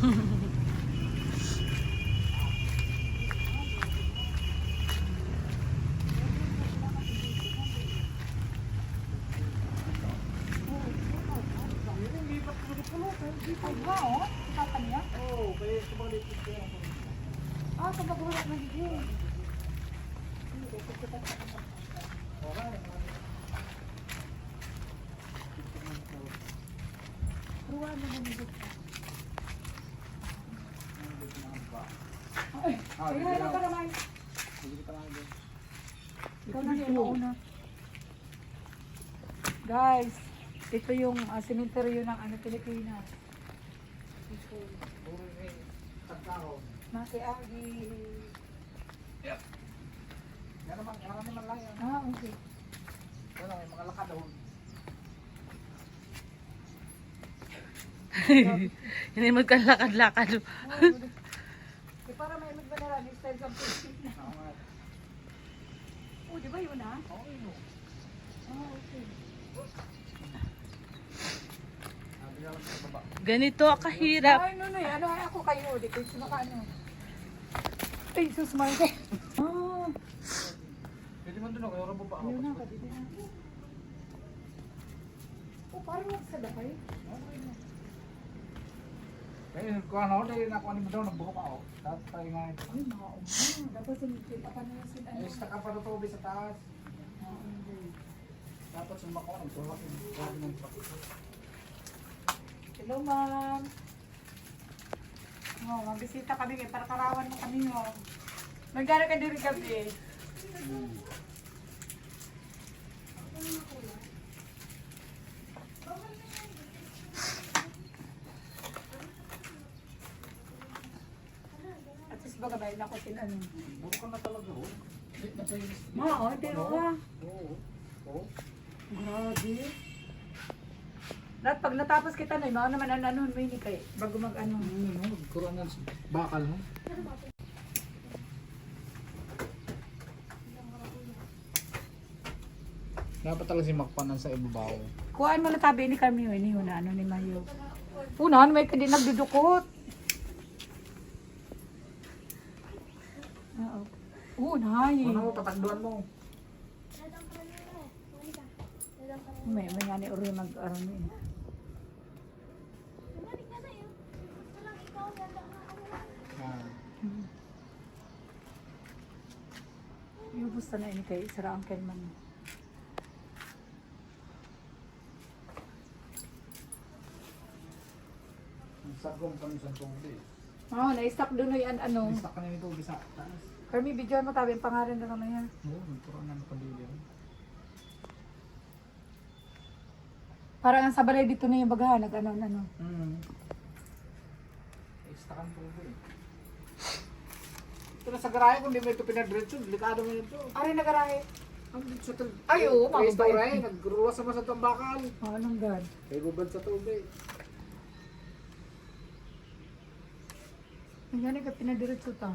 Ay, ba, oh? Kita niya? Oo, kaya sabalik ito. Ah, sa bagulat na gigi. Ruwan na nandito. Ay, kaya ka naman. Ikaw na yung mauna. Guys, ito yung cemetery ng Pilipinas. Makiagi. Yan naman lang yan. Ah, okay. Wala, may mga lakad doon. Hindi magkalakad-lakad. Para may magbanara, next time something na. Oh, di ba yun ah? Oo, yun. Ah, okay. Sabi na lang sa baba. Ganito kahirap. Ay, no, ano ako kayo, di ko sumaka ano. Ay, sus, Marke. Ah, Pwede man doon ako, yung baba ako. yun na, kabili na. Oh, parang magsadakay. Eh, kung ano, dahil nakuha ni mo daw, nagbuhok ako. Dapat tayo nga ito. Ay, dapat sumipit pa na sin ano. Ay, staka pa na tubig sa taas. Ah, hindi. Dapat sumako, nagtulak yung grabe ng truck. Hello, ma'am. Oh, mabisita kami kay para karawan mo kami no. Nagkara ka diri gabi. At least baga ba na ko sin ano. Buro ka na talaga, oh. Hindi na tayo. Ma, oh, pero ka. Oo. Oo. Grabe. Lahat pag natapos kita na, mga naman ano, may hindi kayo. Bago mag ano. Nagkuroon ng bakal, no? Dapat talaga si Makpanan sa ibabaw. Kuhaan mo na tabi ni kami, ni Huna, ano ni Mayo. Punan, may kadi nagdudukot. Oo. Unay. Ano mo, patagduan mo. May nga ni Uri mag-aron eh. Ah. Yung busta na ini kay Sara Angkel man. Sagong kami sa tubig. Oh, na-stop doon yung ano. Isa ka na yung tubig sa taas. Kami video mo tabi ang pangalan na kami ha. Oo, nagkuroon ng pamilya. Parang ang sabalay dito na yung bagahan, nag-ano. Isa kang tubig. Ito na sa garahe, kung di mo ito pinadretso, delikado mo ito. Ari nagarahe. Ang sa tubig. Ay, oo, Ay, mababait. nagruwas naman sa tambakan. Oh, anong God? Kaya gubad sa tubig. Ang gani ka pinadiretso ta.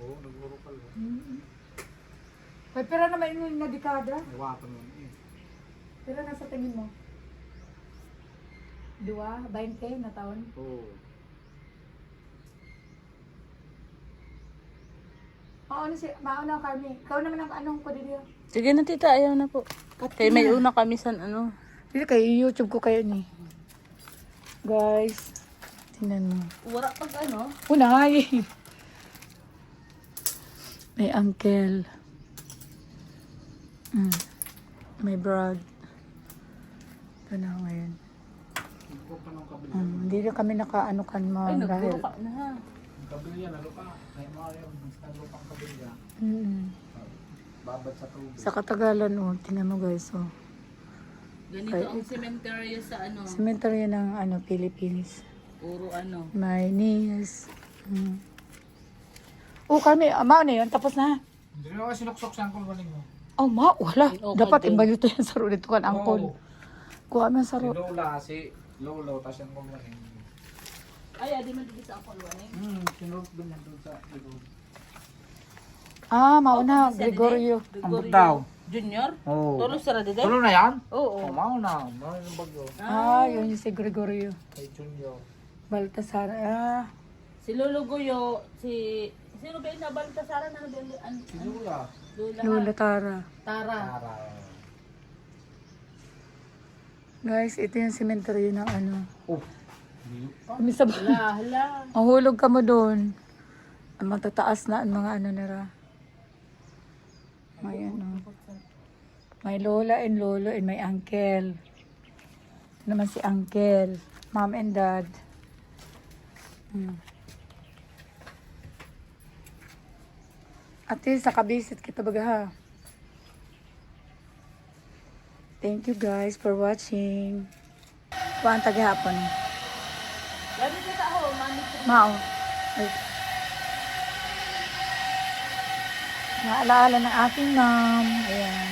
Oo, nagurukal. Ay, pero naman yung na dekada. Iwatan mo eh. Pero nasa tingin mo? 2, 20 na taon? Oo. Mauna kami. Ikaw naman ang anong ko dito. Sige na tita, ayaw na po. Kaya may una kami sa ano. Dito kayo, YouTube ko kayo ni. Guys, tingnan mo. Wala pag ano. Unay! May uncle. May brad. Ito na ako ngayon. Nagkuro pa ng kabila. Hindi na kami nakaano-kan mo Ay, dahil. nagburo ka na ha. Ang kabila, lalo pa. May mga yung nalupang kabila. Babad sa tubig. Sa katagalan, tingnan mo guys, Ganito ang cemetery sa ano. Cemetery ng Philippines. Puro ano. My knees. Kami, na yun, tapos na. Hindi na ako sinuksok sa angkol galing mo. Oh, wala. Okay, Dapat good. imbayo to yan sa ro dito kan angkol. Kuha man sa Si ro. Lola, si Lolo, tapos yung angkol galing. Ay, adi man dito sa akong luwanin. Sinurok doon yan doon sa Lolo. Mauna, Sa Gregorio. Ang daw. Junior? Oo. Tulo sila dito? Tulo na yan? Oo. Mao na. Mao yung bagyo. Yun yung si Gregorio. Kay Junior. Baltasar. Ah, Si Lolo Guyo, sino ba yung nabaltasaran na Si Lula. Lola Tara. Tara. Para. Guys, ito yung cemetery ng ano. Oh. Hindi pa. Kami sa Hala. Mahulog ka mo doon. Ang matataas na ang mga ano nila. May ano. May lola and lolo and may uncle. Ito naman si uncle. Mom and dad. Ate, sa kabisit kita baga ha. Thank you guys for watching. Kuhaan tagahapon. Lagi kita ho, mami. Mao. Ay. Naalaala ng aking mom. Ayan.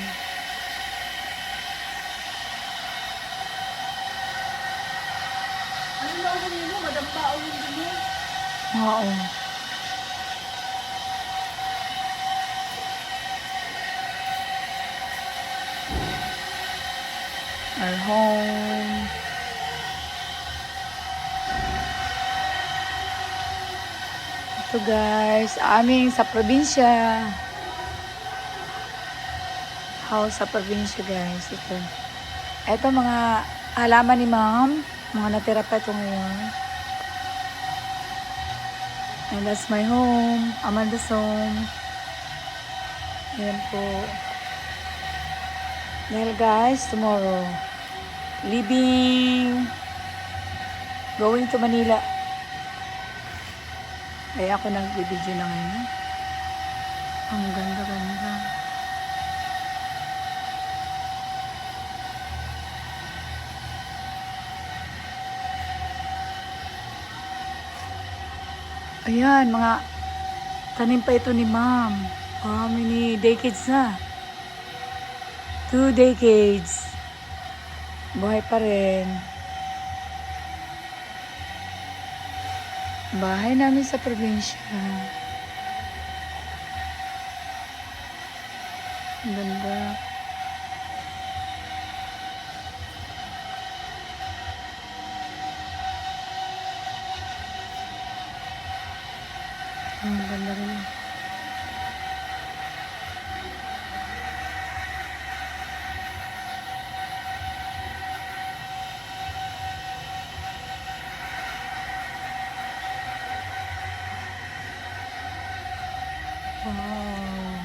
Ano na ako nilo? Madampa ako yung dumi. Oo. Our home. Ito guys, aming sa probinsya. House sa probinsya guys. Ito mga halaman ni ma'am. Mga natira pa ito ngayon. And that's my home. Amanda's home. Ayan po. Dahil guys, tomorrow, leaving, going to Manila. Kaya ako nag-video na ngayon. Ang ganda-ganda. Ayan, mga tanim pa ito ni ma'am. How many decades na? 2 decades. Buhay pa rin. Bahay namin sa probinsya. Ang ganda. Ang ganda rin. Wow.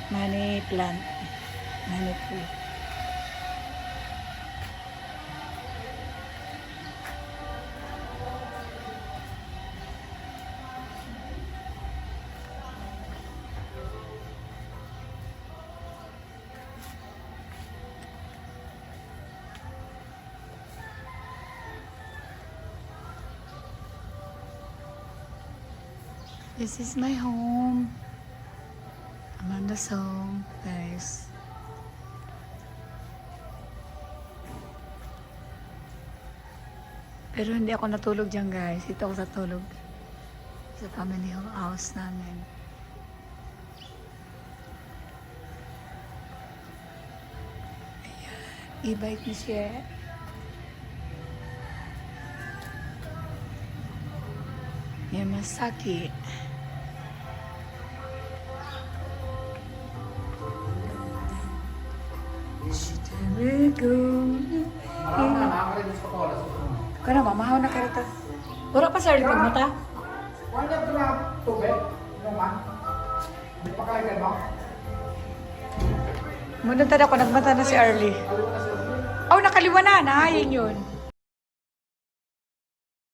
Money plant. Money tree. This is my home. Amanda's home, guys. Pero hindi ako natulog dyan, guys. Ito ako sa tulog. Sa family house namin. Ayan. E-bike ni siya. Yamasaki. Marami na nakakarinig sa oras. Kana mamahaw na karita. Wala pa sa likod mata. Wala ito na tubig. Naman. Hindi pa kaya ba? Muna tada ko nagmata na si Arlie. Oh, nakaliwa na. Nahayin yun.